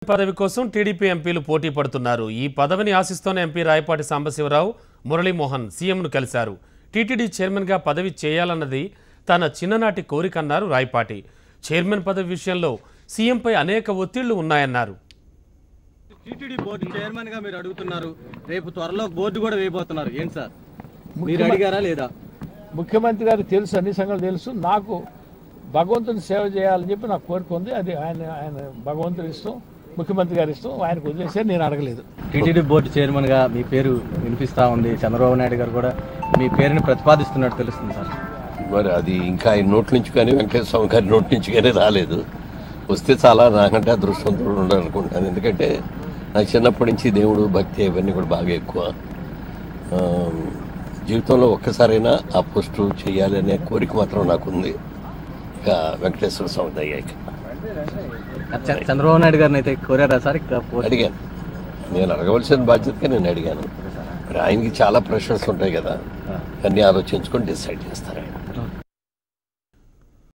పదవి కోసం టీడీపీ ఎంపీలు పోటీ పడుతున్నారు. ఈ పదవిని ఆశిస్తోన్న ఎంపీ రాయపాటి సాంబశివరావు, మురళీమోహన్ సీఎంను కలిశారు. టీటీడీ చైర్మన్గా పదవి చేయాలన్నది తన చిన్ననాటి కోరికన్నారు రాయపాటి. చైర్మన్ పదవి విషయంలో సీఎంపై అనేక ఒత్తిళ్లు ఉన్నాయన్నారు. టీటీడీ బోర్డు చైర్మన్ గా మీరు అడుగుతున్నారు, రేపు త్వరలో బోర్డు కూడా వేయబోతున్నారు. ఏంటి సార్, మీరు అడిగారా లేదా? ముఖ్యమంత్రి గారికి తెలుసు, అన్ని సంగతులు తెలుసు. నాకు భగవంతుని సేవ చేయాలని చెప్పి నాకు కోరిక ఉంది. అది ఆయన భగవంతుని ఇష్టం, ముఖ్యమంత్రి గారి ఇష్టం. ఆయనకు వదిలేసారు, నేను అడగలేదు. టీటీడీ బోర్డు చైర్మన్ గా మీ పేరు వినిపిస్తా ఉంది. చంద్రబాబు నాయుడు గారు కూడా మీ పేరుని ప్రతిపాదిస్తున్నట్టు తెలుస్తుంది సార్. మరి అది ఇంకా ఆయన నోటి నుంచి కానీ వెంకటేశ్వర స్వామి గారి నోటి నుంచి కానీ రాలేదు. వస్తే చాలా నాకంటే అదృష్టవంతుడు ఉండాలనుకుంటాను. ఎందుకంటే నాకు చిన్నప్పటి నుంచి దేవుడు, భక్తి ఇవన్నీ కూడా బాగా ఎక్కువ. జీవితంలో ఒక్కసారైనా ఆ పోస్టు చేయాలి అనే కోరిక మాత్రం నాకుంది. ఇక వెంకటేశ్వర స్వామి దయ్యాక చంద్రబాబు నాయుడు గారిని అయితే కోరారా సార్? అడిగాను, నేను అడగవలసిన బాధ్యతగా నేను అడిగాను. మరి ఆయనకి చాలా ప్రెషర్స్ ఉంటాయి కదా, అన్నీ ఆలోచించుకొని డిసైడ్ చేస్తారు ఆయన.